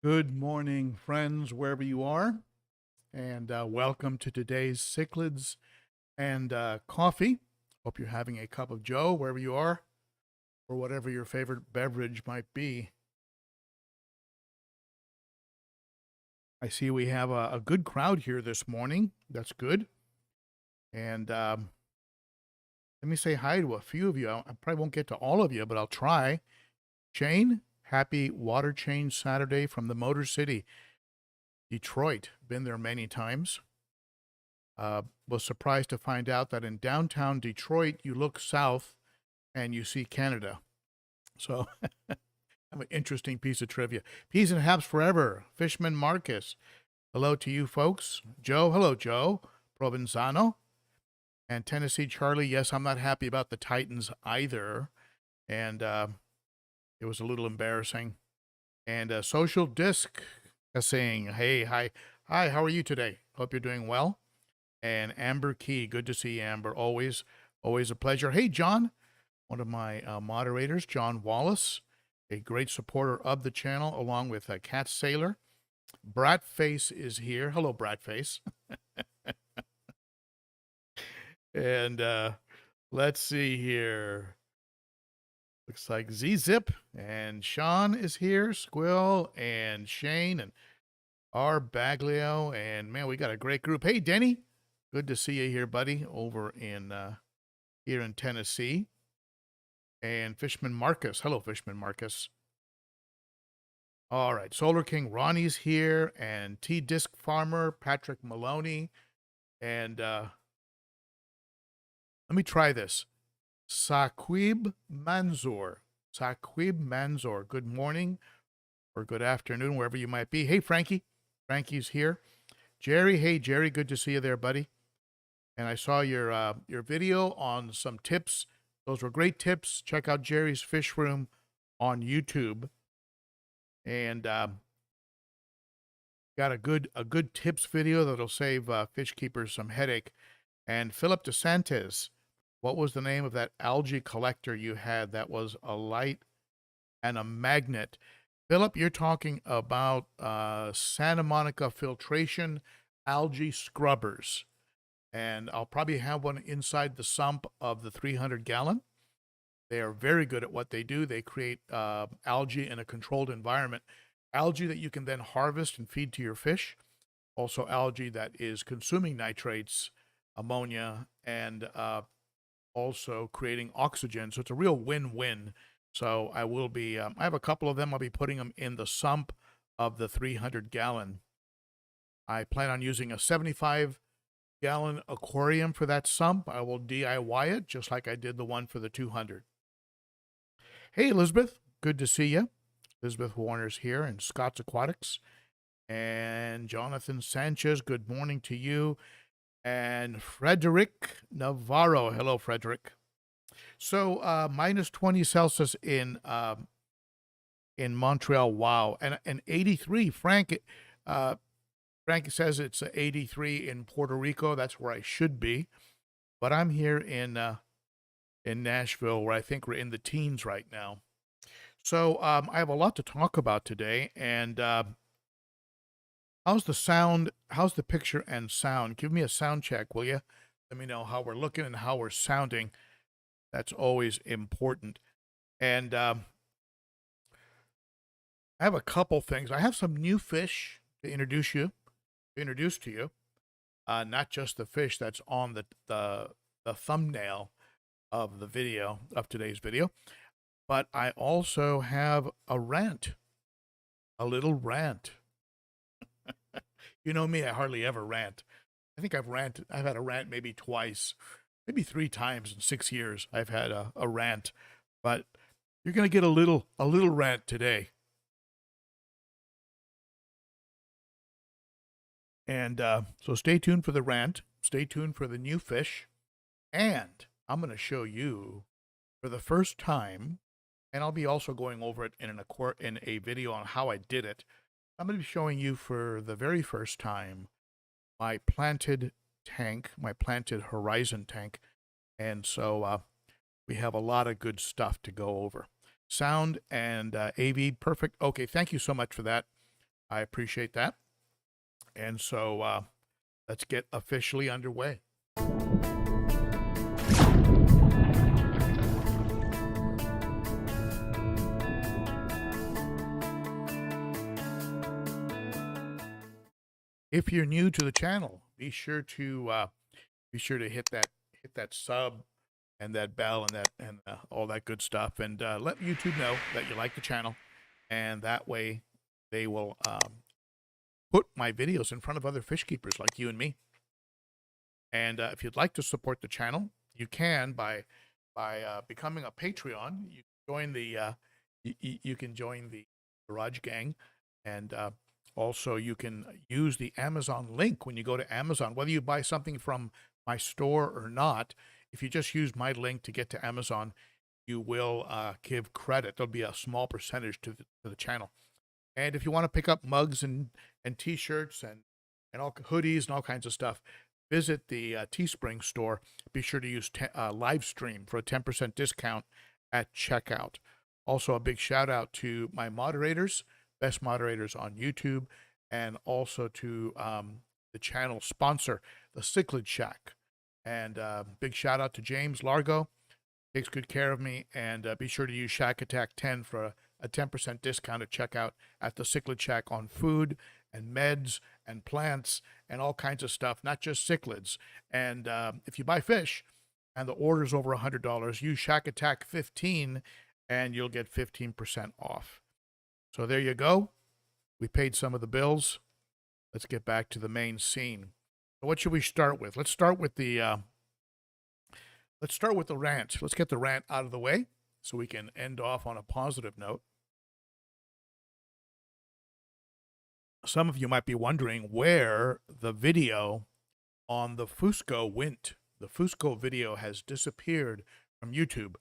Good morning, friends, wherever you are, and welcome to today's Cichlids and Coffee. Hope you're having a cup of Joe wherever you are, or whatever your favorite beverage might be. I see we have a good crowd here this morning. That's good. And let me say hi to a few of you. I probably won't get to all of you, but I'll try. Shane, happy water change Saturday from the Motor City, Detroit. Been there many times. Was surprised to find out that in downtown Detroit, you look south and you see Canada. So, have an interesting piece of trivia. Peas and Haps forever. Fishman Marcus. Hello to you folks. Joe. Hello, Joe. Provenzano. And Tennessee Charlie. Yes, I'm not happy about the Titans either. And it was a little embarrassing. And Social Disc saying, hey, hi. Hi, how are you today? Hope you're doing well. And Amber Key, good to see you, Amber. Always a pleasure. Hey, John, one of my moderators, John Wallace, a great supporter of the channel, along with Cat Sailor. Bratface is here. Hello, Bratface. And let's see here. Looks like Z-Zip and Sean is here, Squill and Shane and R. Baglio. And, man, we got a great group. Hey, Denny. Good to see you here, buddy, over in here in Tennessee. And Fishman Marcus. Hello, Fishman Marcus. All right, Solar King Ronnie's here, and T-Disc Farmer Patrick Maloney. And let me try this. Saqib Manzoor. Saqib Manzoor. Good morning or good afternoon, wherever you might be. Hey, Frankie. Frankie's here. Jerry. Hey, Jerry. Good to see you there, buddy. And I saw your video on some tips. Those were great tips. Check out Jerry's Fish Room on YouTube. And got a good tips video that'll save fish keepers some headache. And Philip DeSantis, what was the name of that algae collector you had that was a light and a magnet? Philip, you're talking about Santa Monica filtration algae scrubbers. And I'll probably have one inside the sump of the 300-gallon. They are very good at what they do. They create algae in a controlled environment. Algae that you can then harvest and feed to your fish. Also algae that is consuming nitrates, ammonia, and also creating oxygen. So it's a real win-win. So I will be, I have a couple of them. I'll be putting them in the sump of the 300-gallon. I plan on using a 75-gallon aquarium for that sump. I will DIY it just like I did the one for the 200. Hey, Elizabeth. Good to see you. Elizabeth Warner's here, and Scott's Aquatics. And Jonathan Sanchez, good morning to you. And Frederick Navarro. Hello, Frederick. So minus 20 Celsius in Montreal. Wow. And 83. Frank says it's 83 in Puerto Rico. That's where I should be. But I'm here in Nashville, where I think we're in the teens right now. So I have a lot to talk about today. And how's the sound? How's the picture and sound? Give me a sound check, will you? Let me know how we're looking and how we're sounding. That's always important. And I have a couple things. I have some new fish to introduce to you. Not just the fish that's on the thumbnail of the video, of today's video, but I also have a rant, a little rant. You know me, I hardly ever rant. I think I've had a rant maybe twice, maybe 3 times in 6 years. I've had a rant, but you're going to get a little rant today. And so stay tuned for the rant. Stay tuned for the new fish. And I'm going to show you for the first time, and I'll be also going over it in a video on how I did it. I'm going to be showing you for the very first time my planted tank, my planted horizon tank. And so we have a lot of good stuff to go over. Sound and AV, perfect. Okay, thank you so much for that. I appreciate that. And so let's get officially underway. If you're new to the channel, be sure to hit that sub and that bell and all that good stuff, and let YouTube know that you like the channel, and that way they will put my videos in front of other fish keepers like you and me. And if you'd like to support the channel, you can by becoming a Patreon. You can join the Garage Gang, and also you can use the Amazon link when you go to Amazon, whether you buy something from my store or not. If you just use my link to get to Amazon, you will give credit. There'll be a small percentage to the channel. And if you want to pick up mugs and T-shirts and all hoodies and all kinds of stuff, visit the Teespring store. Be sure to use live stream for a 10% discount at checkout. Also, a big shout out to my moderators, best moderators on YouTube, and also to the channel sponsor, the Cichlids Shack. And big shout out to James Largo, takes good care of me. And be sure to use Shack Attack 10 for a 10% discount at checkout at the Cichlids Shack on food and meds and plants and all kinds of stuff, not just cichlids. And if you buy fish and the order's over $100, use Shack Attack 15 and you'll get 15% off. So there you go. We paid some of the bills. Let's get back to the main scene. So what should we start with? Let's start with the rant. Let's get the rant out of the way so we can end off on a positive note. Some of you might be wondering where the video on the Fusco went. The Fusco video has disappeared from YouTube,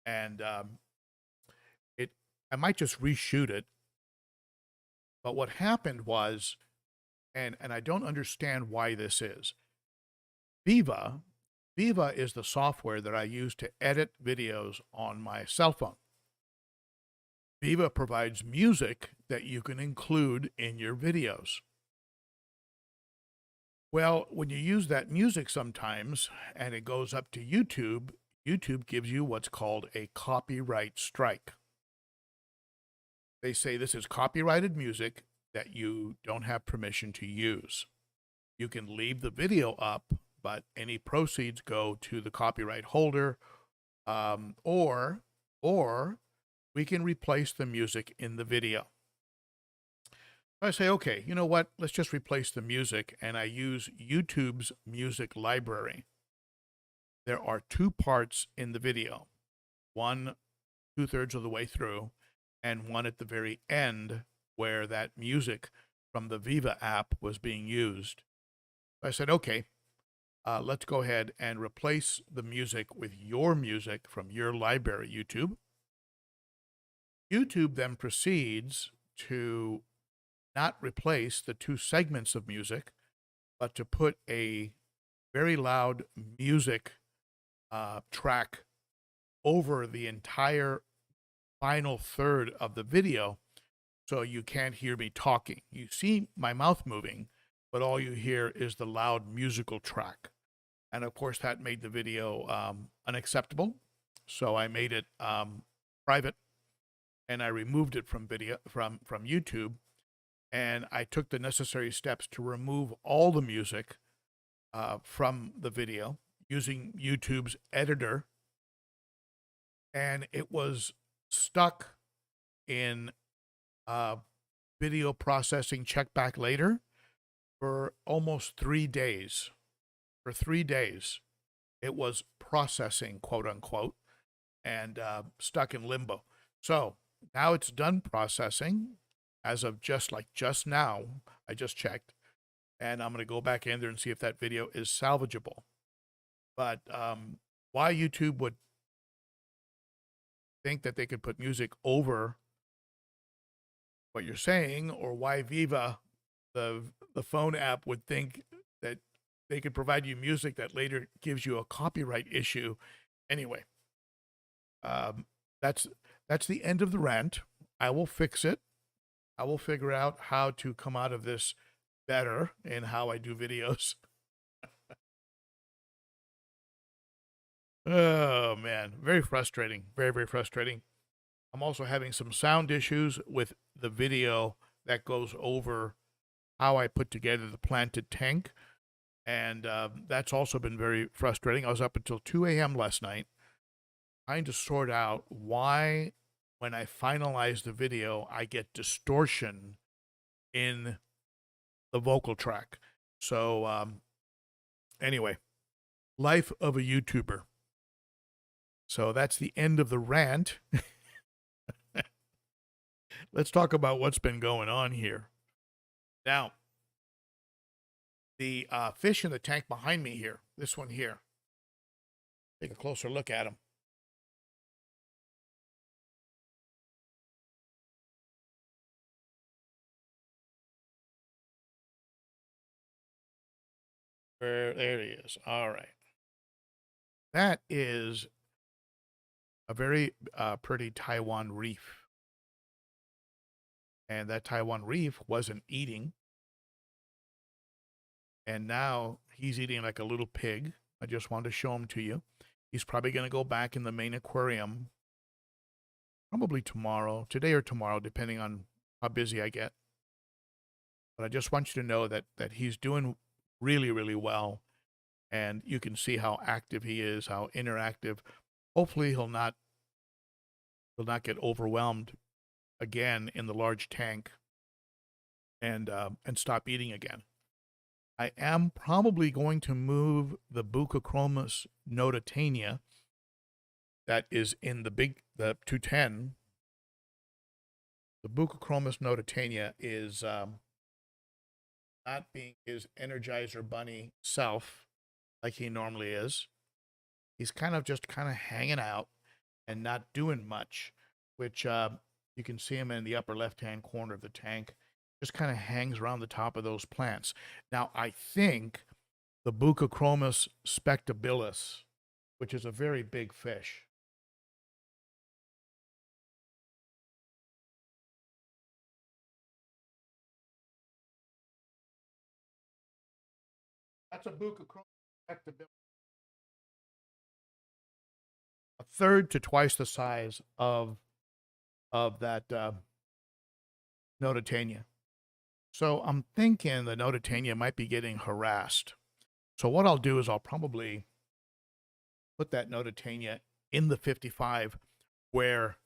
and I might just reshoot it. But what happened was, and I don't understand why this is. Viva is the software that I use to edit videos on my cell phone. Viva provides music that you can include in your videos. Well, when you use that music sometimes and it goes up to YouTube, YouTube gives you what's called a copyright strike. They say this is copyrighted music that you don't have permission to use. You can leave the video up, but any proceeds go to the copyright holder, or we can replace the music in the video. I say, okay, you know what? Let's just replace the music, and I use YouTube's music library. There are two parts in the video, one 2/3 of the way through, and one at the very end where that music from the Viva app was being used. I said, okay, let's go ahead and replace the music with your music from your library, YouTube. YouTube then proceeds to not replace the two segments of music, but to put a very loud music track over the entire final third of the video, so you can't hear me talking. You see my mouth moving, but all you hear is the loud musical track. And of course, that made the video unacceptable. So I made it private, and I removed it from YouTube. And I took the necessary steps to remove all the music from the video using YouTube's editor. And it was stuck in video processing check back later for almost 3 days. For 3 days, it was processing, quote unquote, and stuck in limbo. So now it's done processing as of just now. I just checked, and I'm going to go back in there and see if that video is salvageable. But why YouTube would think that they could put music over what you're saying, or why Viva, the phone app, would think that they could provide you music that later gives you a copyright issue. Anyway, that's the end of the rant. I will fix it. I will figure out how to come out of this better in how I do videos. Oh, man. Very frustrating. Very, very frustrating. I'm also having some sound issues with the video that goes over how I put together the planted tank. And that's also been very frustrating. I was up until 2 a.m. last night trying to sort out why, when I finalize the video, I get distortion in the vocal track. So, anyway, life of a YouTuber. So that's the end of the rant. Let's talk about what's been going on here. Now, the fish in the tank behind me here, this one here, take a closer look at him. There he is. All right. That is a very pretty Taiwan reef. And that Taiwan reef wasn't eating. And now he's eating like a little pig. I just wanted to show him to you. He's probably going to go back in the main aquarium probably tomorrow, today or tomorrow, depending on how busy I get. But I just want you to know that he's doing really, really well. And you can see how active he is, how interactive. Hopefully he'll not get overwhelmed again in the large tank and stop eating again. I am probably going to move the Buccochromis notatania that is in the 210. The Buccochromis notatania is not being his Energizer Bunny self like he normally is. He's kind of hanging out and not doing much, which you can see him in the upper left-hand corner of the tank. Just kind of hangs around the top of those plants. Now, I think the Buccochromis spectabilis, which is a very big fish. That's a Buccochromis spectabilis. A third to twice the size of that notatania. So I'm thinking the notatania might be getting harassed. So what I'll do is I'll probably put that notatania in the 55 where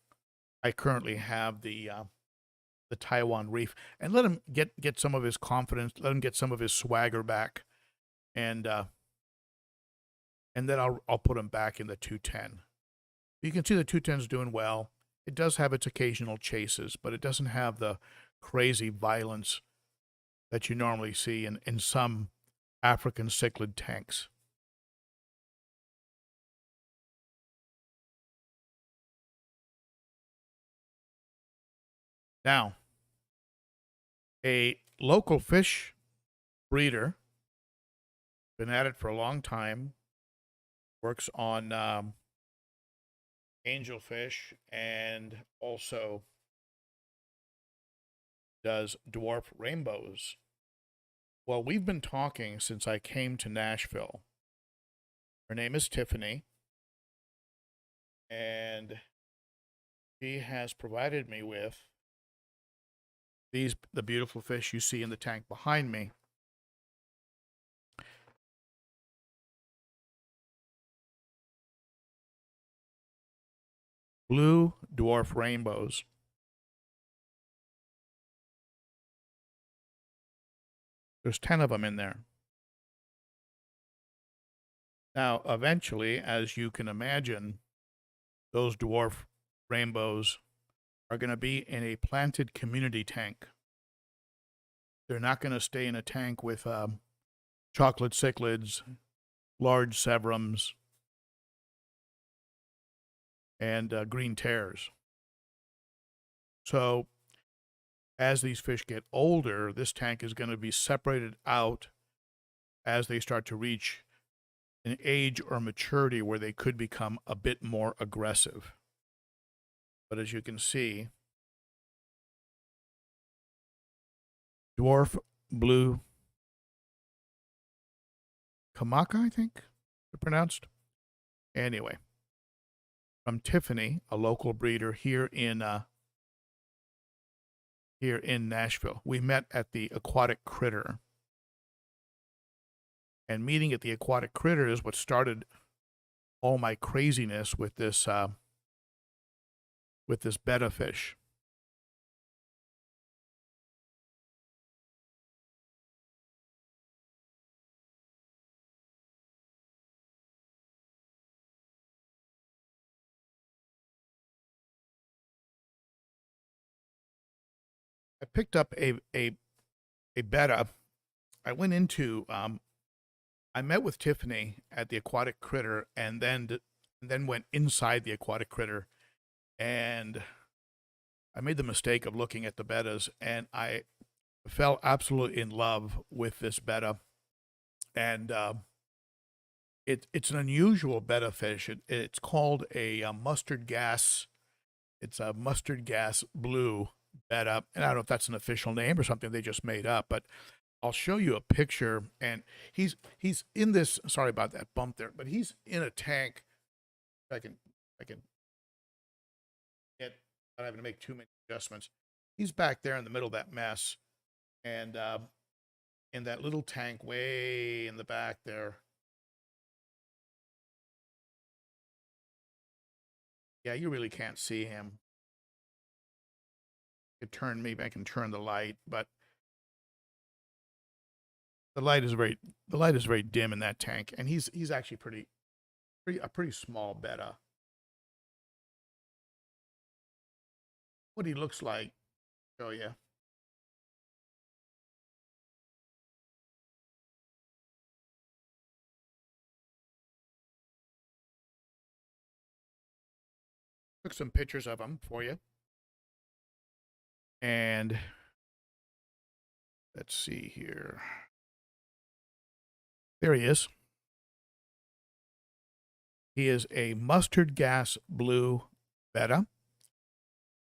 I currently have the Taiwan reef, and let him get some of his confidence, let him get some of his swagger back, and then I'll put him back in the 210. You can see the 210 is doing well. It does have its occasional chases, but it doesn't have the crazy violence that you normally see in some African cichlid tanks. Now, a local fish breeder, been at it for a long time, works on angelfish and also does dwarf rainbows. Well, we've been talking since I came to Nashville. Her name is Tiffany, and she has provided me with the beautiful fish you see in the tank behind me. Blue dwarf rainbows. There's 10 of them in there. Now, eventually, as you can imagine, those dwarf rainbows are going to be in a planted community tank. They're not going to stay in a tank with chocolate cichlids, large severums, and green tears. So as these fish get older, this tank is going to be separated out as they start to reach an age or maturity where they could become a bit more aggressive. But as you can see, dwarf blue Kamaka, I think they're pronounced. Anyway, from Tiffany, a local breeder here in Nashville. We met at the Aquatic Critter. And meeting at the Aquatic Critter is what started all my craziness with this betta fish. I picked up a betta. I went into I met with Tiffany at the Aquatic Critter, and then went inside the Aquatic Critter, and I made the mistake of looking at the bettas, and I fell absolutely in love with this betta. And it's an unusual betta fish. It's called a mustard gas. It's a mustard gas blue betta, and I don't know if that's an official name or something they just made up, but I'll show you a picture. And he's in this. Sorry about that bump there, but he's in a tank. I can get. I'm having to make too many adjustments. He's back there in the middle of that mess, and in that little tank way in the back there. Yeah, you really can't see him. Maybe I can turn the light, but the light is very dim in that tank, and he's actually a pretty small betta. What he looks like, show you. Took some pictures of him for you. And let's see here. There he is. He is a mustard gas blue betta,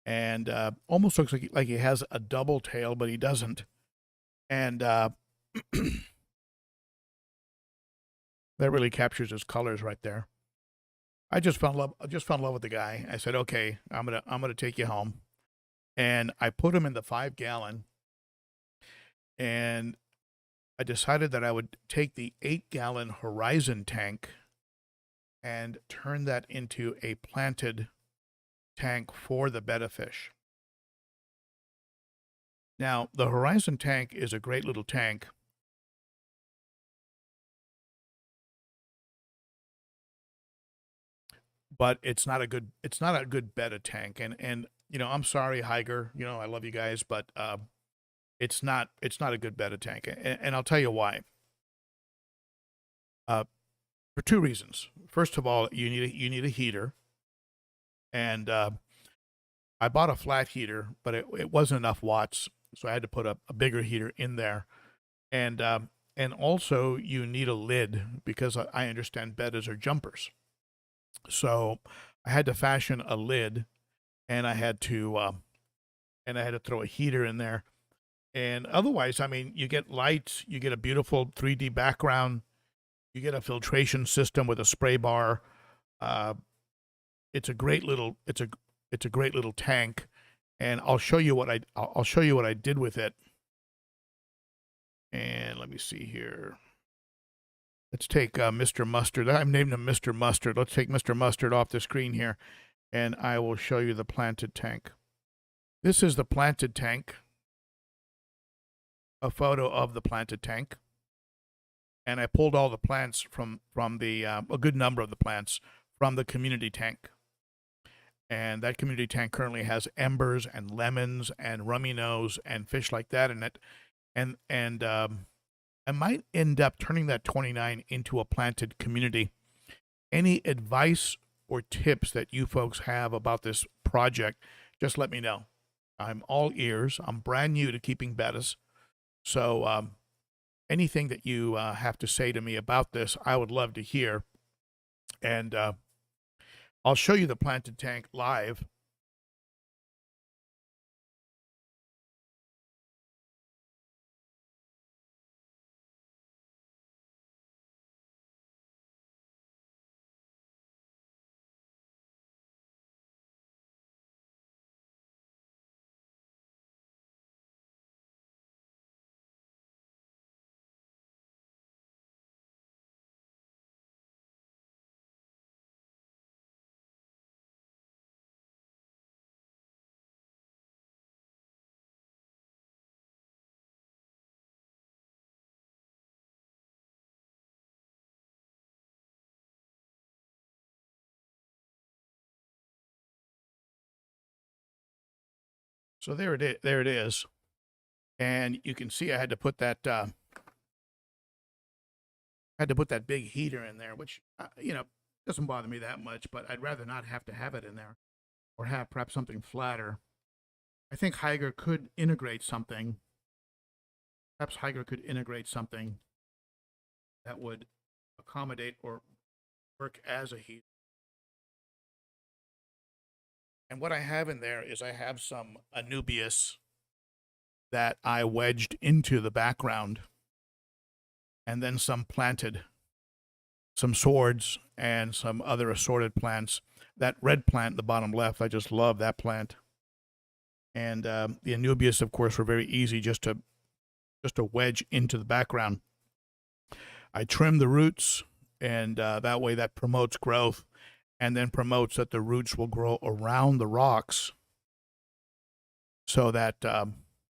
and almost looks like he has a double tail, but he doesn't. And that really captures his colors right there. I just fell in love with the guy. I said, okay, I'm gonna take you home. And I put him in the 5-gallon, and I decided that I would take the 8-gallon Horizon tank and turn that into a planted tank for the betta fish. Now, the Horizon tank is a great little tank. But it's not a good betta tank. And you know, I'm sorry, Higer. You know, I love you guys, but it's not a good betta tank. And I'll tell you why. For two reasons. First of all, you need a heater. And I bought a flat heater, but it wasn't enough watts, so I had to put a bigger heater in there. And also you need a lid, because I understand bettas are jumpers. So I had to fashion a lid, and I had to throw a heater in there. And otherwise, I mean, you get lights, you get a beautiful 3D background, you get a filtration system with a spray bar. It's a great little tank, and I'll show you what I did with it. And let me see here. Let's take Mr. Mustard. I've named him Mr. Mustard. Let's take Mr. Mustard off the screen here, and I will show you the planted tank. This is the planted tank. A photo of the planted tank. And I pulled all the plants from the a good number of the plants from the community tank. And that community tank currently has embers and lemons and rummy nose and fish like that in it. And I might end up turning that 29 into a planted community. Any advice or tips that you folks have about this project, just let me know. I'm all ears. I'm brand new to keeping bettas. So anything that you have to say to me about this, I would love to hear. And I'll show you the planted tank live. So there it is. There it is. And you can see I had to put that big heater in there, which doesn't bother me that much, but I'd rather not have to have it in there, or have perhaps something flatter. I think Heiger could integrate something. Perhaps Heiger could integrate something that would accommodate or work as a heater. And what I have in there is I have some Anubias that I wedged into the background, and then some planted, some swords and some other assorted plants. That red plant in the bottom left, I just love that plant. And the Anubias, of course, were very easy just to wedge into the background. I trim the roots, and that way that promotes growth, and then promotes that the roots will grow around the rocks so that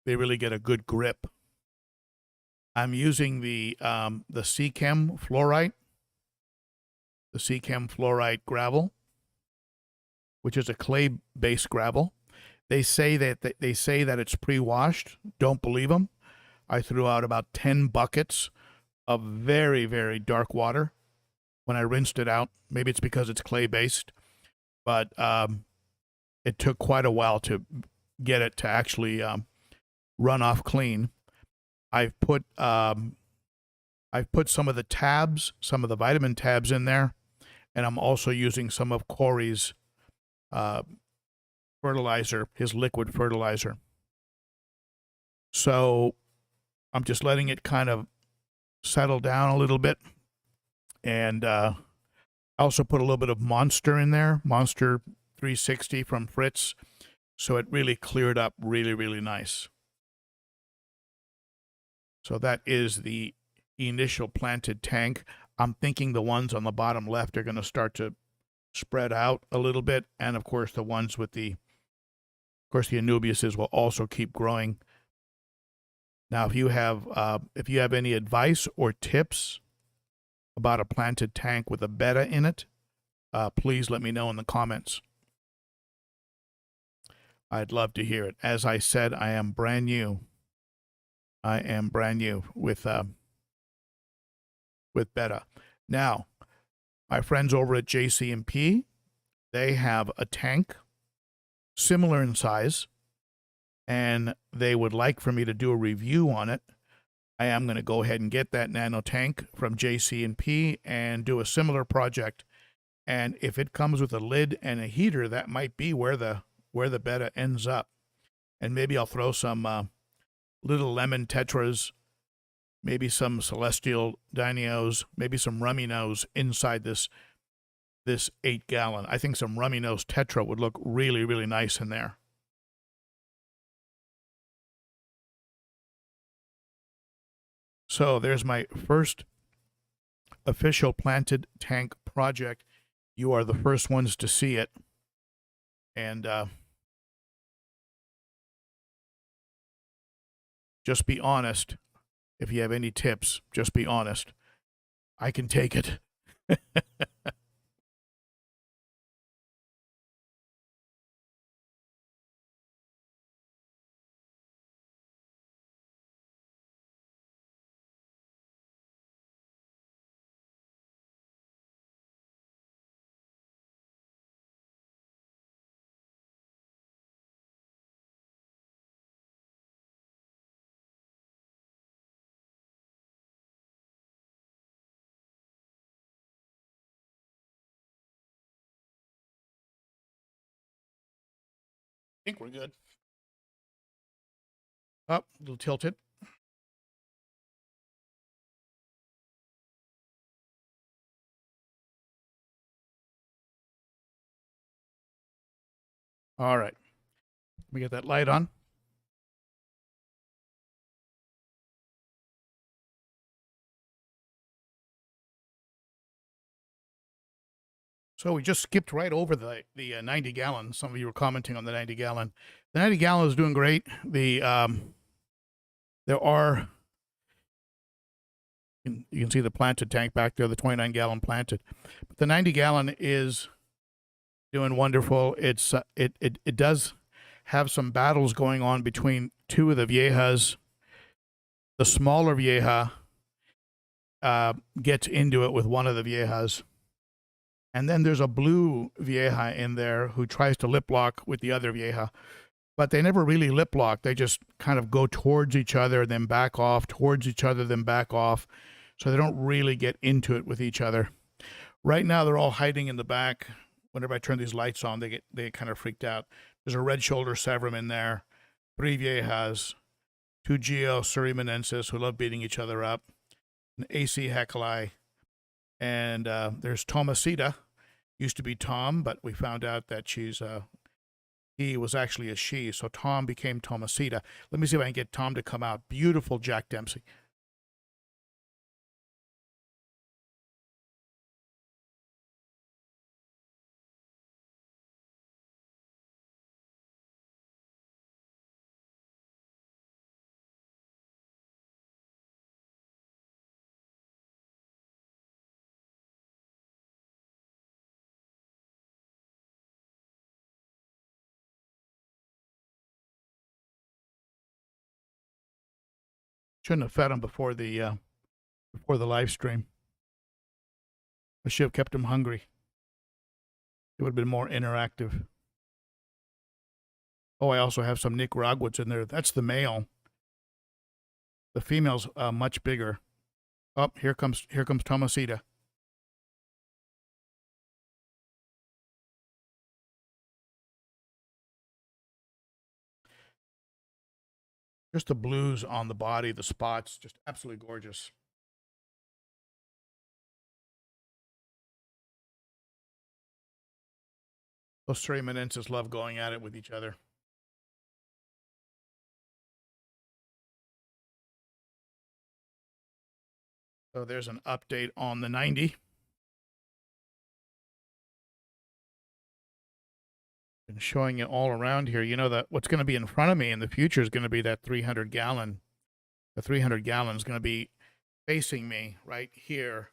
they really get a good grip. I'm using the Seachem fluorite, gravel, which is a clay-based gravel. They say that it's pre-washed. Don't believe them. I threw out about 10 buckets of very, very dark water when I rinsed it out. Maybe it's because it's clay-based, but it took quite a while to get it to actually run off clean. I've put some of the tabs, some of the vitamin tabs in there, and I'm also using some of Corey's fertilizer, his liquid fertilizer. So I'm just letting it kind of settle down a little bit. And I also put a little bit of Monster in there, Monster 360 from Fritz. So it really cleared up really, really nice. So that is the initial planted tank. I'm thinking the ones on the bottom left are going to start to spread out a little bit. And of course, the ones with the Anubiases will also keep growing. Now, if you have any advice or tips about a planted tank with a Betta in it, please let me know in the comments. I'd love to hear it. As I said, I am brand new. I am brand new with Betta. Now, my friends over at JC&P, they have a tank similar in size, and they would like for me to do a review on it. I am going to go ahead and get that nano tank from JC&P and do a similar project. And if it comes with a lid and a heater, that might be where the Betta ends up. And maybe I'll throw some little lemon tetras, maybe some celestial dinios, maybe some rummy nose inside this 8-gallon. I think some rummy nose tetra would look really, really nice in there. So there's my first official planted tank project. You are the first ones to see it. And just be honest. If you have any tips, just be honest. I can take it. I think we're good. Up, a little tilted. All right. Let me get that light on. So we just skipped right over the 90 gallon. Some of you were commenting on the 90 gallon. The 90 gallon is doing great. There are, you can see the planted tank back there, the 29 gallon planted. But the 90 gallon is doing wonderful. It does have some battles going on between two of the viejas. The smaller vieja gets into it with one of the viejas. And then there's a blue vieja in there who tries to lip lock with the other vieja. But they never really lip lock. They just kind of go towards each other, then back off, towards each other, then back off. So they don't really get into it with each other. Right now, they're all hiding in the back. Whenever I turn these lights on, they get kind of freaked out. There's a red shoulder severum in there, 3 viejas, 2 Geo Surimanensis who love beating each other up, an AC Hecali, and there's Tomasita. Used to be Tom, but we found out that he was actually a she, so Tom became Tomasita. Let me see if I can get Tom to come out. Beautiful Jack Dempsey. Shouldn't have fed him before the live stream. I should have kept him hungry. It would have been more interactive. Oh, I also have some Nicaraguans in there. That's the male. The female's much bigger. Oh, here comes Tomasita. Just the blues on the body, the spots, just absolutely gorgeous. Those Surimanensis love going at it with each other. So there's an update on the 90. Been showing it all around here. You know that what's going to be in front of me in the future is going to be that 300 gallon. The 300 gallon is going to be facing me right here.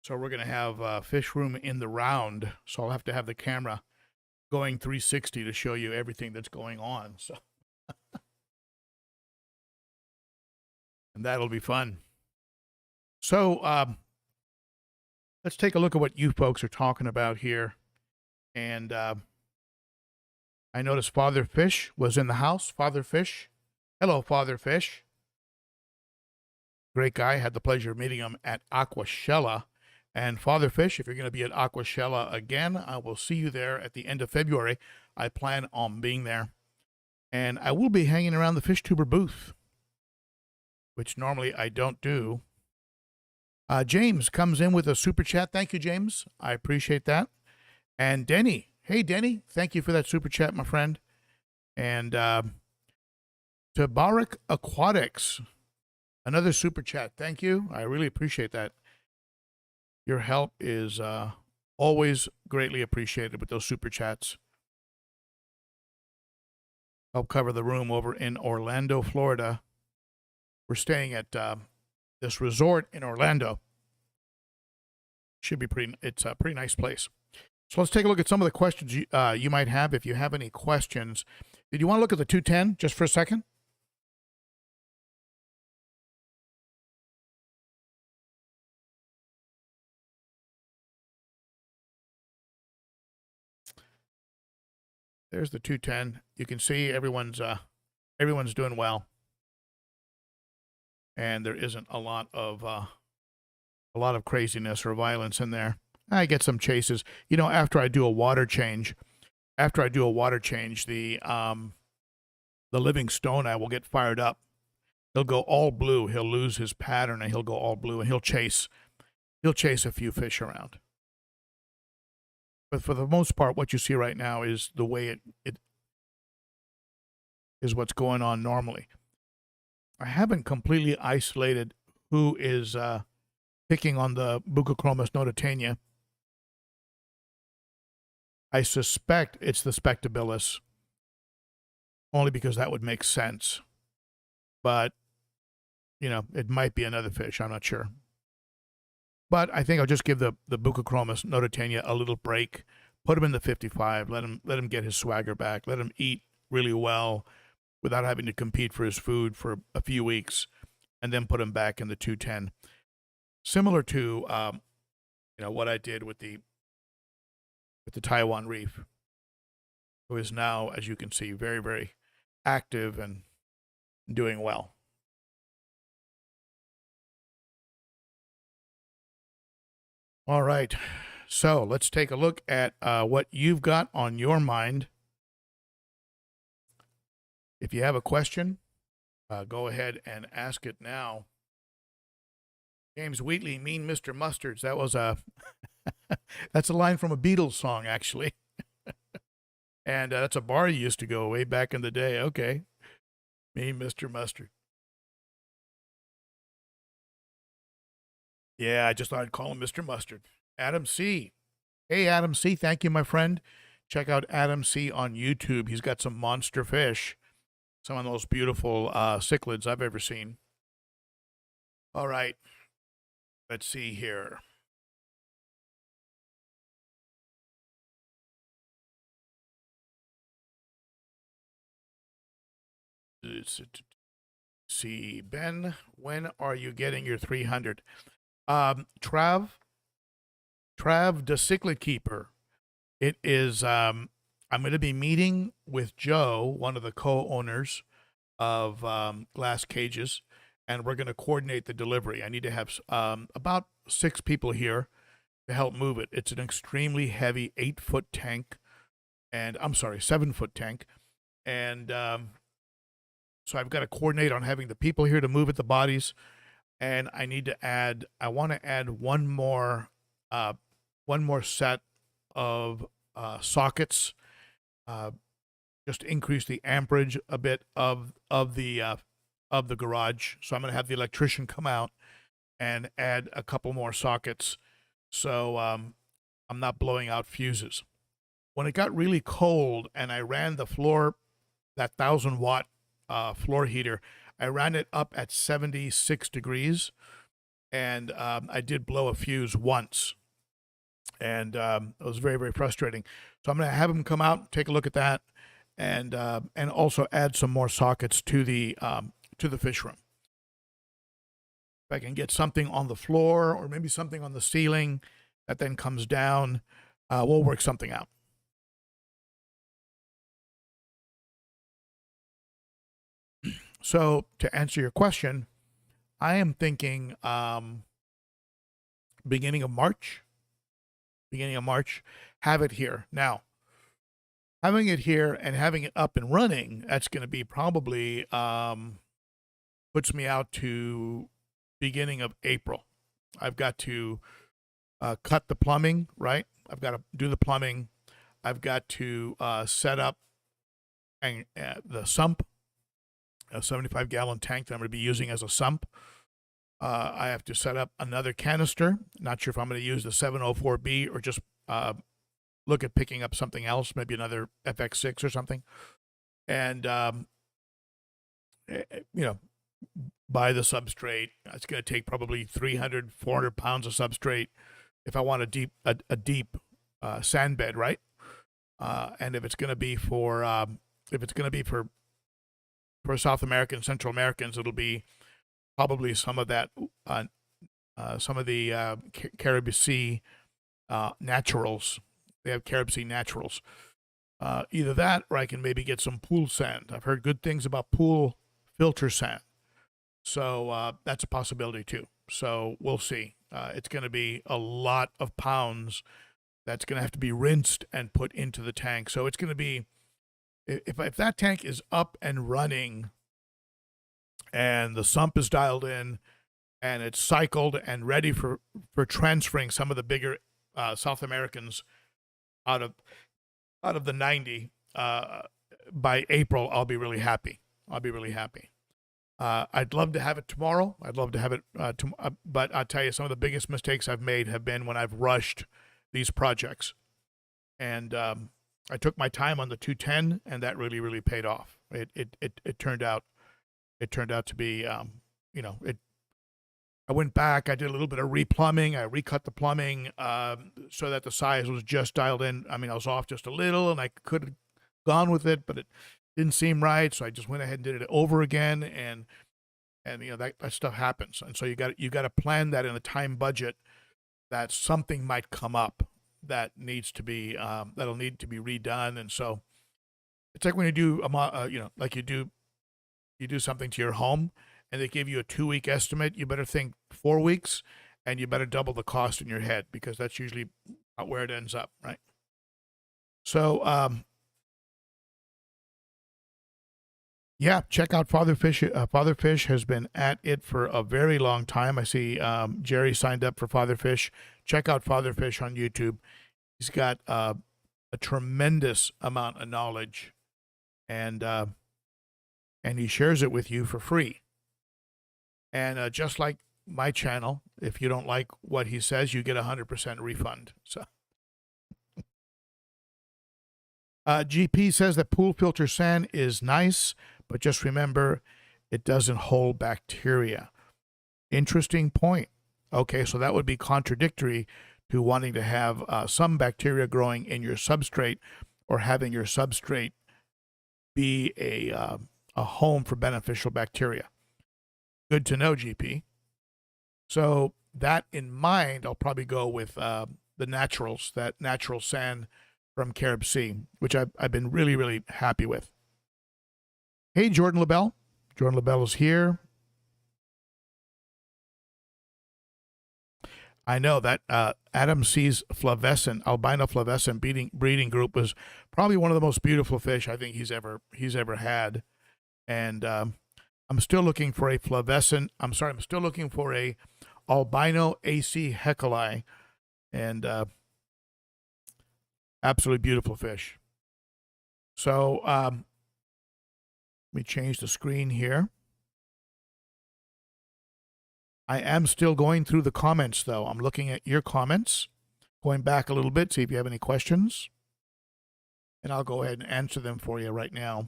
So we're going to have fish room in the round. So I'll have to have the camera going 360 to show you everything that's going on. So, and that'll be fun. So let's take a look at what you folks are talking about here. And I noticed Father Fish was in the house. Father Fish. Hello, Father Fish. Great guy. Had the pleasure of meeting him at Aquashella. And Father Fish, if you're going to be at Aquashella again, I will see you there at the end of February. I plan on being there. And I will be hanging around the Fish Tuber booth, which normally I don't do. James comes in with a super chat. Thank you, James. I appreciate that. And Denny. Hey, Denny. Thank you for that super chat, my friend. And Tabarak Aquatics. Another super chat. Thank you. I really appreciate that. Your help is always greatly appreciated with those super chats. Help cover the room over in Orlando, Florida. We're staying at this resort in Orlando. Should be it's a pretty nice place. So let's take a look at some of the questions you might have. If you have any questions, did you want to look at the 210 just for a second? There's the 210. You can see everyone's doing well, and there isn't a lot of craziness or violence in there. I get some chases. You know, after I do a water change, the living stone eye will get fired up. He'll go all blue. He'll lose his pattern, and he'll go all blue, and he'll chase a few fish around. But for the most part, what you see right now is the way it is what's going on normally. I haven't completely isolated who is picking on the Buccochromis notatania. I suspect it's the Spectabilis, only because that would make sense. But, you know, it might be another fish. I'm not sure. But I think I'll just give the Buccochromis notatania a little break. Put him in the 55. Let him get his swagger back. Let him eat really well without having to compete for his food for a few weeks, and then put him back in the 210. Similar to what I did with the Taiwan Reef, who is now, as you can see, very, very active and doing well. All right, so let's take a look at what you've got on your mind. If you have a question, go ahead and ask it now. James Wheatley, Mean Mr. Mustards. That was that's a line from a Beatles song, actually. And that's a bar you used to go way back in the day. Okay. Mean Mr. Mustard. Yeah, I just thought I'd call him Mr. Mustard. Adam C. Hey, Adam C. Thank you, my friend. Check out Adam C. on YouTube. He's got some monster fish. Some of the most beautiful cichlids I've ever seen. All right. Let's see here. See, Ben, when are you getting your 300? Trav, the Cichlid Keeper. It is, I'm going to be meeting with Joe, one of the co-owners of Glass Cages, and we're going to coordinate the delivery. I need to have about 6 people here to help move it. It's an extremely heavy 8-foot tank, and I'm sorry, 7-foot tank. And so I've got to coordinate on having the people here to move it, the bodies. And I want to add one more set of sockets, just to increase the amperage a bit of the garage. So I'm going to have the electrician come out and add a couple more sockets, so I'm not blowing out fuses. When it got really cold and I ran the floor, that 1,000-watt floor heater, I ran it up at 76 degrees, and I did blow a fuse once, and it was very, very frustrating. So I'm going to have him come out, take a look at that, and also add some more sockets to the fish room. If I can get something on the floor or maybe something on the ceiling that then comes down, we'll work something out. So to answer your question, I am thinking beginning of March, have it here. Now, having it here and having it up and running, that's going to be probably puts me out to beginning of April. I've got to cut the plumbing, right? I've got to do the plumbing. I've got to set up the sump, a 75-gallon tank that I'm going to be using as a sump. I have to set up another canister. Not sure if I'm going to use the 704B or just look at picking up something else, maybe another FX6 or something. And, buy the substrate. It's going to take probably 300, 400 pounds of substrate if I want a deep sand bed, right? And if it's going to be for South Americans, Central Americans, it'll be probably some of that, some of the Caribbean Sea naturals. They have Caribbean Sea naturals. Either that, or I can maybe get some pool sand. I've heard good things about pool filter sand. So that's a possibility too. So we'll see. It's going to be a lot of pounds that's going to have to be rinsed and put into the tank. So it's going to be, if that tank is up and running and the sump is dialed in and it's cycled and ready for transferring some of the bigger South Americans out of the 90 by April, I'll be really happy. I'd love to have it tomorrow. I'd love to have it, but I'll tell you, some of the biggest mistakes I've made have been when I've rushed these projects. And I took my time on the 210, and that really, really paid off. It turned out to be, I went back, I did a little bit of replumbing, I recut the plumbing so that the size was just dialed in. I mean, I was off just a little, and I could have gone with it, but didn't seem right, so I just went ahead and did it over again, and that stuff happens, and so you got to plan that in a time budget that something might come up that needs to be that'll need to be redone, and so it's like when you do like you do something to your home, and they give you a 2-week estimate. You better think 4 weeks, and you better double the cost in your head because that's usually where it ends up, right? So yeah, check out Father Fish. Father Fish has been at it for a very long time. I see Jerry signed up for Father Fish. Check out Father Fish on YouTube. He's got a tremendous amount of knowledge, and he shares it with you for free. And just like my channel, if you don't like what he says, you get 100% refund. So GP says that pool filter sand is nice, but just remember, it doesn't hold bacteria. Interesting point. Okay, so that would be contradictory to wanting to have some bacteria growing in your substrate or having your substrate be a home for beneficial bacteria. Good to know, GP. So that in mind, I'll probably go with the naturals, that natural sand from Carib Sea, which I've been really, really happy with. Hey, Jordan LaBelle. Jordan LaBelle is here. I know that Adam C's albino flavescent breeding group was probably one of the most beautiful fish I think he's ever had. And I'm still looking for a I'm still looking for a albino AC Heckelei, and absolutely beautiful fish. So let me change the screen here. I am still going through the comments, though. I'm looking at your comments, going back a little bit, see if you have any questions. And I'll go ahead and answer them for you right now.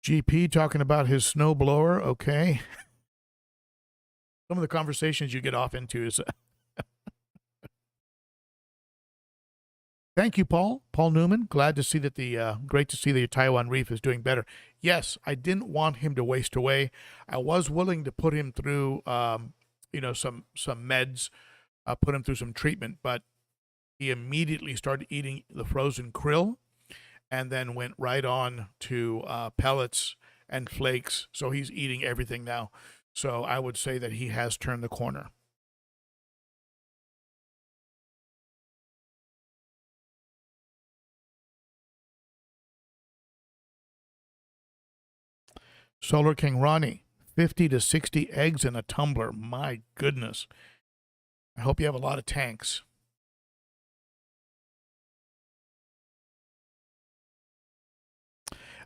GP talking about his snowblower. Okay. Some of the conversations you get off into is... Thank you, Paul. Paul Newman. Glad to see that great to see that your Taiwan Reef is doing better. Yes, I didn't want him to waste away. I was willing to put him through, some meds, put him through some treatment, but he immediately started eating the frozen krill, and then went right on to pellets and flakes. So he's eating everything now. So I would say that he has turned the corner. Solar King Ronnie, 50 to 60 eggs in a tumbler. My goodness. I hope you have a lot of tanks.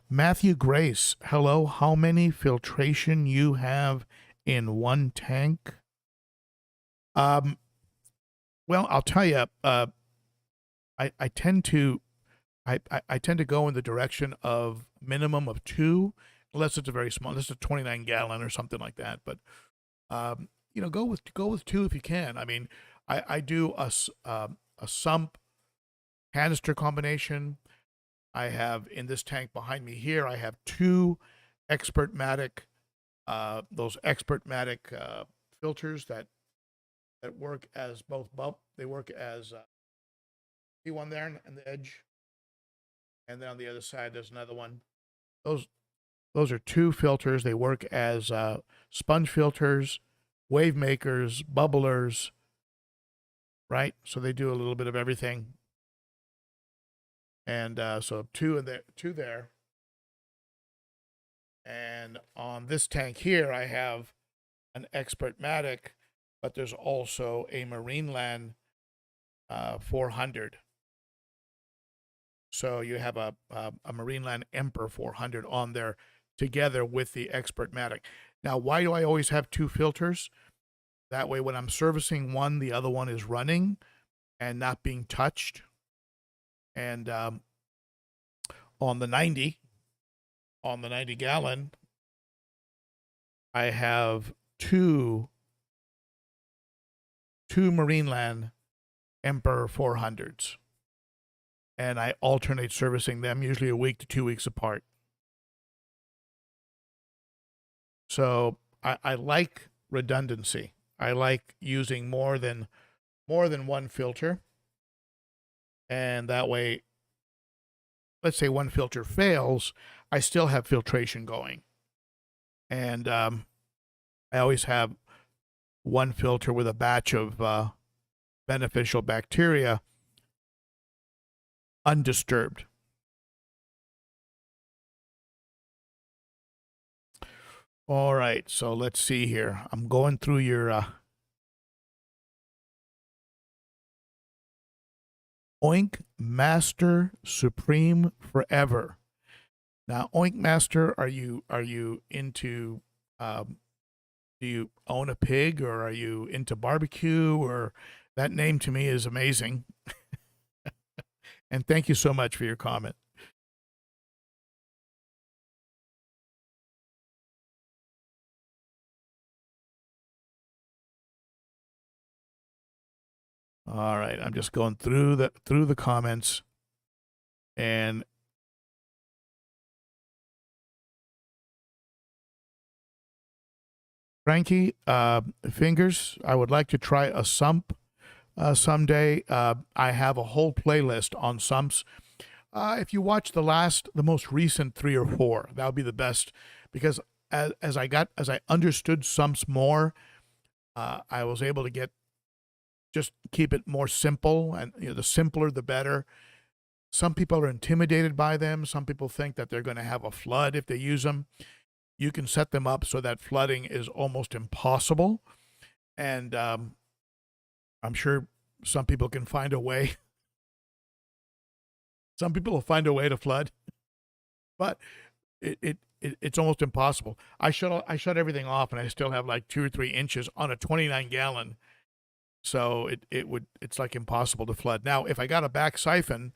Matthew Grace, hello. How many filtration you have in one tank? Well, I'll tell you. I tend to go in the direction of minimum of 2, unless it's a very small. This is a 29-gallon or something like that. But go with 2 if you can. I mean, I do a sump canister combination. I have in this tank behind me here, I have 2 Expertmatic, those Expertmatic filters that work as both they work as see one there on the edge, and then on the other side there's another one. Those are 2 filters. They work as sponge filters, wave makers, bubblers, right? So they do a little bit of everything. And so 2 there. And on this tank here, I have an Expertmatic, but there's also a Marineland 400. So you have a Marineland Emperor 400 on there together with the Expertmatic. Now, why do I always have 2 filters? That way, when I'm servicing one, the other one is running and not being touched. And on the 90 gallon, I have two 2 Marineland Emperor 400s. And I alternate servicing them, usually a week to 2 weeks apart. So I like redundancy. I like using more than one filter. And that way, let's say one filter fails, I still have filtration going. And I always have one filter with a batch of beneficial bacteria undisturbed. All right, so let's see here. I'm going through your Oink Master Supreme Forever. Now, Oink Master, are you into? Do you own a pig, or are you into barbecue? Or that name to me is amazing. And thank you so much for your comment. All right, I'm just going through the comments, and Frankie, fingers, I would like to try a sump someday. I have a whole playlist on sumps. If you watch the most recent 3 or 4, that would be the best, because as I understood sumps more, I was able to just keep it more simple, and the simpler the better. Some people are intimidated by them. Some people think that they're going to have a flood if they use them. You can set them up so that flooding is almost impossible, and I'm sure some people can find a way. Some people will find a way to flood, but it's almost impossible. I shut everything off, and I still have like 2 or 3 inches on a 29-gallon. So it's like impossible to flood. Now, if I got a back siphon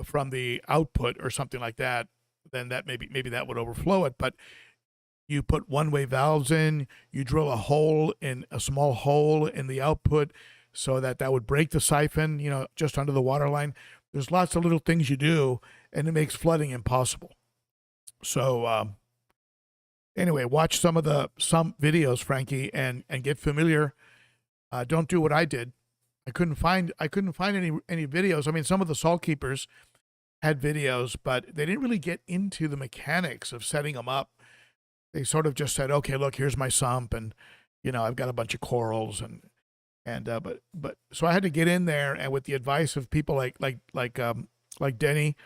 from the output or something like that, then that maybe that would overflow it. But you put one-way valves in, you drill a small hole in the output so that would break the siphon, just under the water line. There's lots of little things you do, and it makes flooding impossible. So anyway, watch some videos, Frankie, and get familiar. Don't do what I did. I couldn't find any videos. I mean, some of the salt keepers had videos, but they didn't really get into the mechanics of setting them up. They sort of just said, "Okay, look, here's my sump, and I've got a bunch of corals, but so I had to get in there, and with the advice of people like Denny,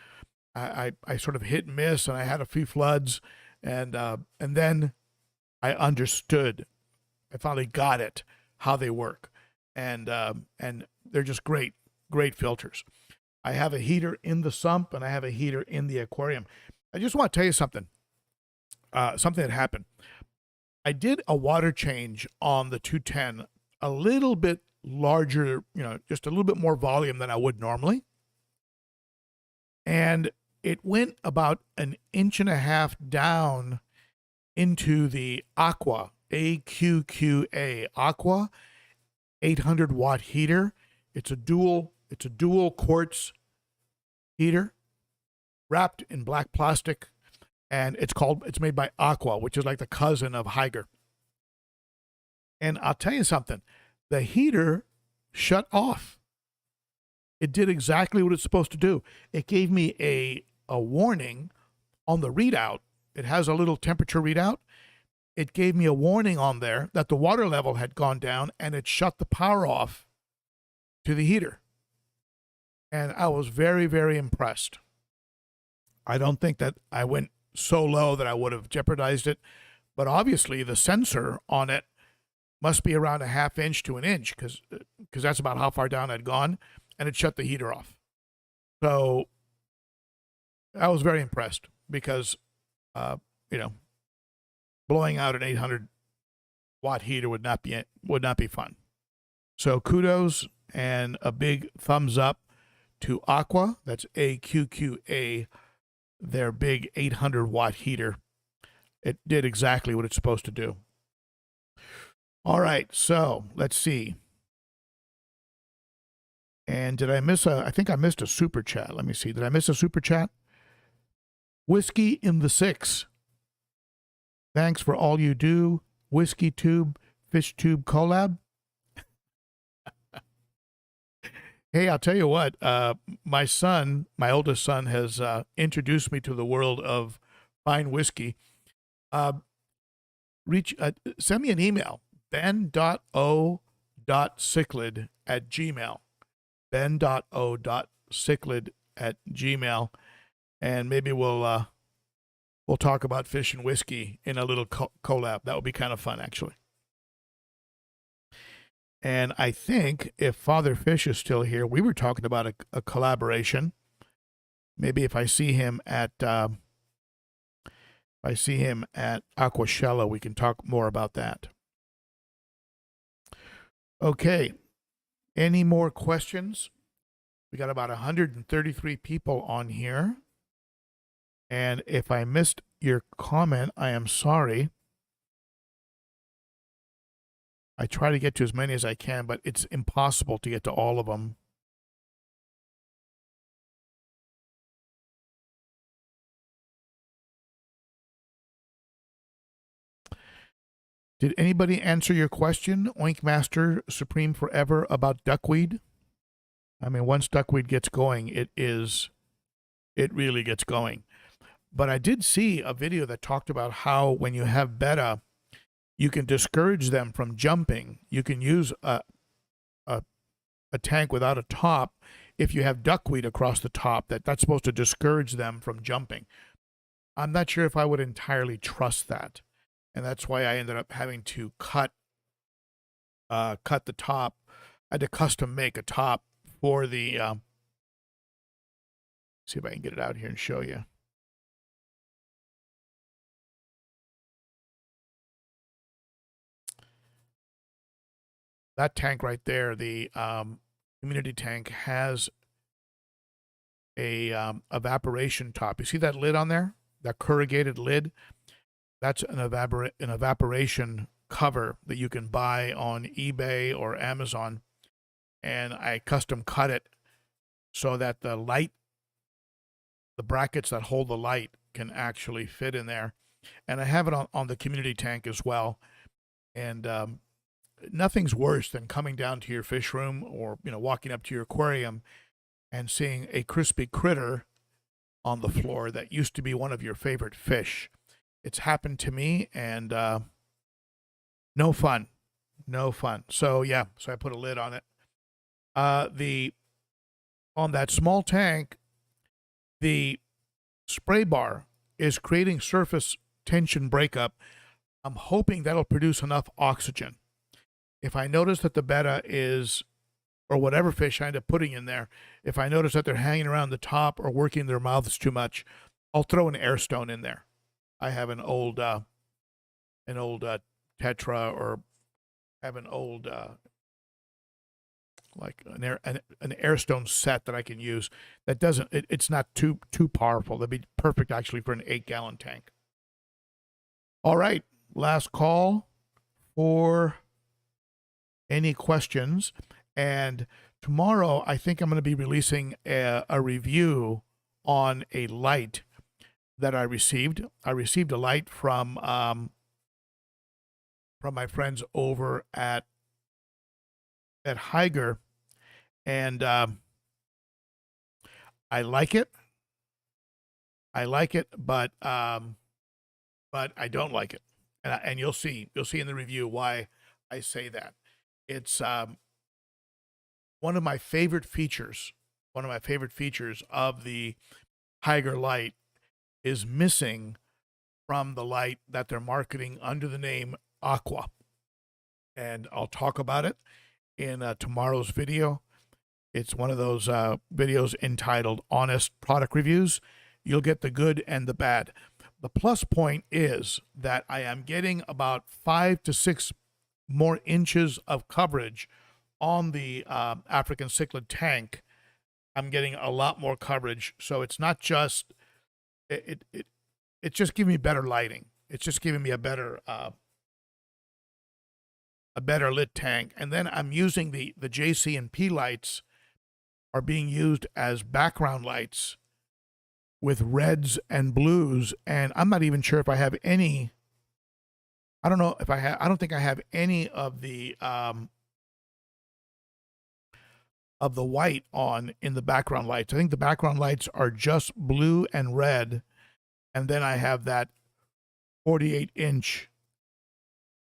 I sort of hit and miss, and I had a few floods, and then I understood. I finally got it, how they work, and they're just great filters. I have a heater in the sump, and I have a heater in the aquarium. I just want to tell you something. Something that happened. I did a water change on the 210, a little bit larger, just a little bit more volume than I would normally. And it went about 1.5 inches down into the Aqua, AQQA, Aqua 800-watt heater. It's a dual quartz heater wrapped in black plastic. And it's made by Aqua, which is like the cousin of Higer. And I'll tell you something, the heater shut off. It did exactly what it's supposed to do. It gave me a warning on the readout. It has a little temperature readout. It gave me a warning on there that the water level had gone down, and it shut the power off to the heater. And I was very, very impressed. I don't think that I went so low that I would have jeopardized it, but obviously the sensor on it must be around 1/2 inch to 1 inch, because that's about how far down I'd gone, and it shut the heater off. So I was very impressed, because blowing out an 800-watt heater would not be fun. So kudos and a big thumbs up to Aqua. That's AQQA. Their big 800-watt heater. It did exactly what it's supposed to do. All right, so let's see. And did I miss I think I missed a super chat. Let me see. Did I miss a super chat? Whiskey in the Six. Thanks for all you do. Whiskey Tube, Fish Tube collab. Hey, I'll tell you what. My son, my oldest son, has introduced me to the world of fine whiskey. Send me an email, ben.o.cichlid@gmail. ben.o.cichlid@gmail. And maybe we'll talk about fish and whiskey in a little collab. That would be kind of fun, actually. And I think if Father Fish is still here, we were talking about a collaboration. Maybe if I see him at Aquashella, we can talk more about that. Okay. Any more questions? We got about 133 people on here. And if I missed your comment, I am sorry. I try to get to as many as I can, but it's impossible to get to all of them. Did anybody answer your question, Oink Master Supreme Forever, about duckweed? I mean, once duckweed gets going, it really gets going. But I did see a video that talked about how when you have betta, you can discourage them from jumping. You can use a tank without a top if you have duckweed across the top. That's supposed to discourage them from jumping. I'm not sure if I would entirely trust that. And that's why I ended up having to cut the top. I had to custom make a top for the. See if I can get it out here and show you. That tank right there, the community tank, has a evaporation top. You see that lid on there? That corrugated lid? That's an evaporation cover that you can buy on eBay or Amazon. And I custom cut it so that the brackets that hold the light can actually fit in there. And I have it on the community tank as well. And nothing's worse than coming down to your fish room or, walking up to your aquarium and seeing a crispy critter on the floor that used to be one of your favorite fish. It's happened to me, and no fun. So yeah, I put a lid on it. On that small tank, the spray bar is creating surface tension breakup. I'm hoping that'll produce enough oxygen. If I notice that the betta is, or whatever fish I end up putting in there, if I notice that they're hanging around the top or working their mouths too much, I'll throw an air stone in there. I have an old Tetra, or have an old like an air stone set that I can use. That doesn't. It's not too powerful. That'd be perfect actually for an 8-gallon tank. All right, last call for any questions. And tomorrow, I think I'm going to be releasing a review on a light that I received. I received a light from my friends over at Higer, and I like it. But I don't like it, and you'll see in the review why I say that. It's one of my favorite features. One of my favorite features of the Higer light is missing from the light that they're marketing under the name Aqua. And I'll talk about it in tomorrow's video. It's one of those videos entitled Honest Product Reviews. You'll get the good and the bad. The plus point is that I am getting about 5 to 6 more inches of coverage on the African cichlid tank. I'm getting a lot more coverage. So it's not just, it's just giving me better lighting. It's just giving me a better lit tank. And then I'm using the JC and P lights are being used as background lights with reds and blues, and I'm not even sure if I have any. I don't know if I have. I don't think I have any of the white on in the background lights. I think the background lights are just blue and red, and then I have that 48-inch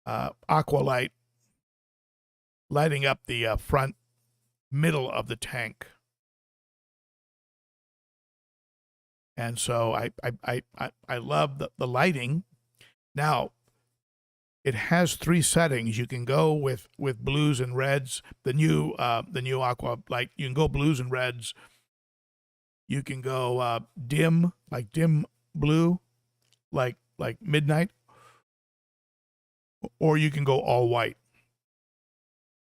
aqua light lighting up the front middle of the tank. And so I love the lighting. Now, it has 3 settings. You can go with blues and reds. The new aqua light. You can go blues and reds. You can go dim, like dim blue, like midnight, or you can go all white.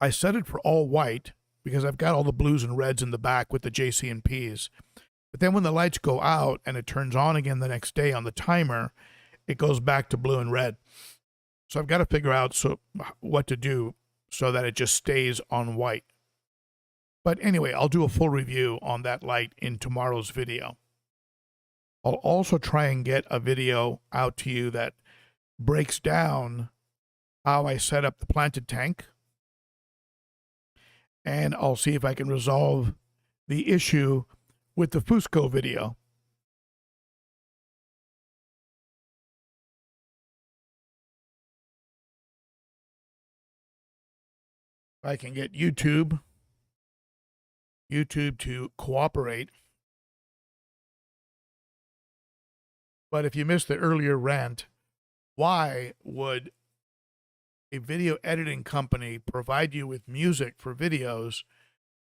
I set it for all white because I've got all the blues and reds in the back with the JC&Ps. But then when the lights go out and it turns on again the next day on the timer, it goes back to blue and red. So I've got to figure out what to do so that it just stays on white. But anyway, I'll do a full review on that light in tomorrow's video. I'll also try and get a video out to you that breaks down how I set up the planted tank. And I'll see if I can resolve the issue with the Fusco video. If I can get YouTube to cooperate. But if you missed the earlier rant, why would a video editing company provide you with music for videos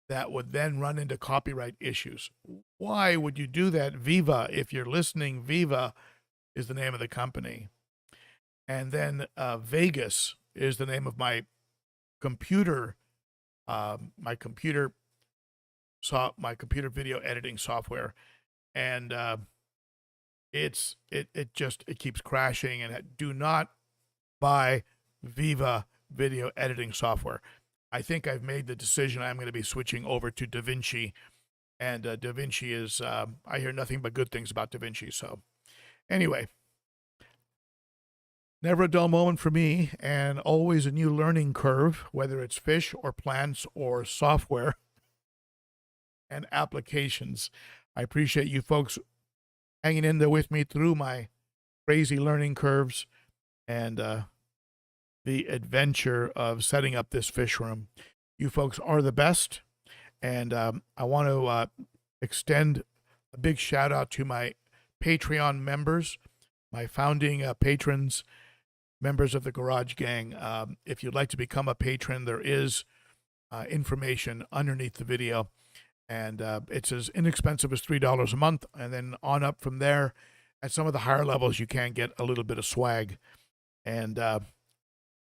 that would then run into copyright issues? Why would you do that? Viva, if you're listening, Viva is the name of the company. And then Vegas is the name of my computer, my computer video editing software. And it keeps crashing. And do not buy Viva video editing software. I think I've made the decision I'm going to be switching over to DaVinci, and DaVinci is, I hear nothing but good things about DaVinci. So anyway, never a dull moment for me, and always a new learning curve, whether it's fish or plants or software and applications. I appreciate you folks hanging in there with me through my crazy learning curves and the adventure of setting up this fish room. You folks are the best, and I want to extend a big shout out to my Patreon members, my founding patrons, members of the Garage Gang. If you'd like to become a patron, there is information underneath the video, and it's as inexpensive as $3 a month, and then on up from there. At some of the higher levels, you can get a little bit of swag, and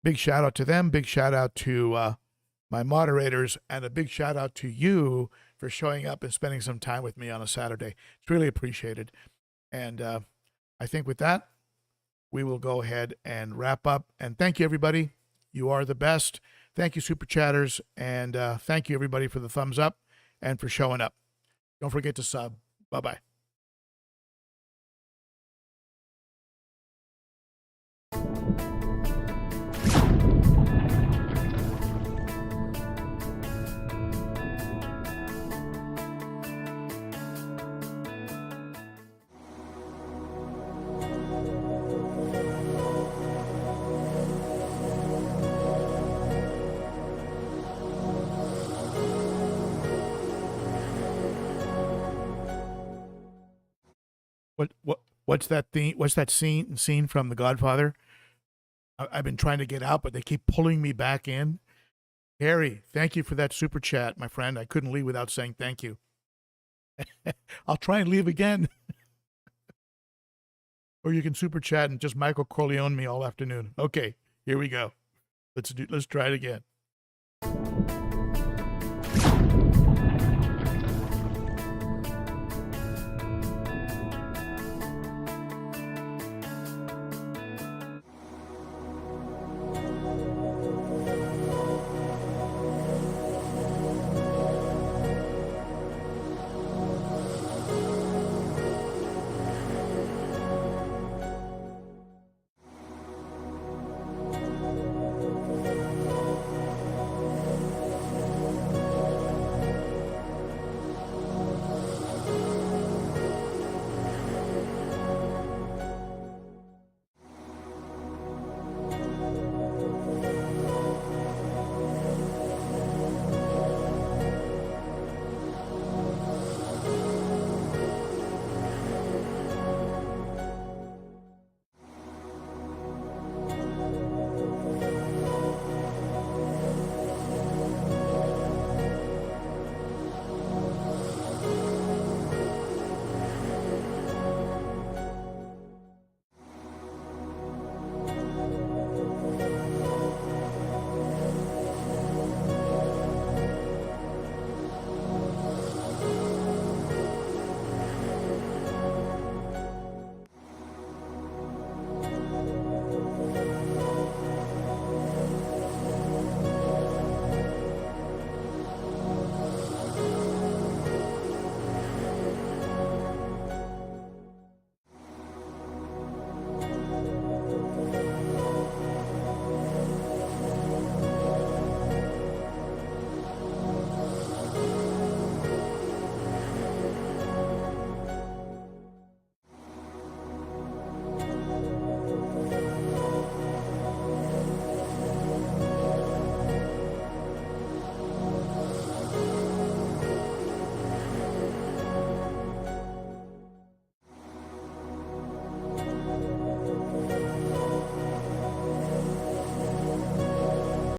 big shout out to them. Big shout out to my moderators, and a big shout out to you for showing up and spending some time with me on a Saturday. It's really appreciated. And I think with that, we will go ahead and wrap up. And thank you, everybody. You are the best. Thank you, Super Chatters. And thank you, everybody, for the thumbs up and for showing up. Don't forget to sub. Bye-bye. What's that thing? What's that scene from The Godfather? I've been trying to get out, but they keep pulling me back in. Harry, thank you for that super chat, my friend. I couldn't leave without saying thank you. I'll try and leave again. Or you can super chat and just Michael Corleone me all afternoon. Okay, here we go. Let's try it again.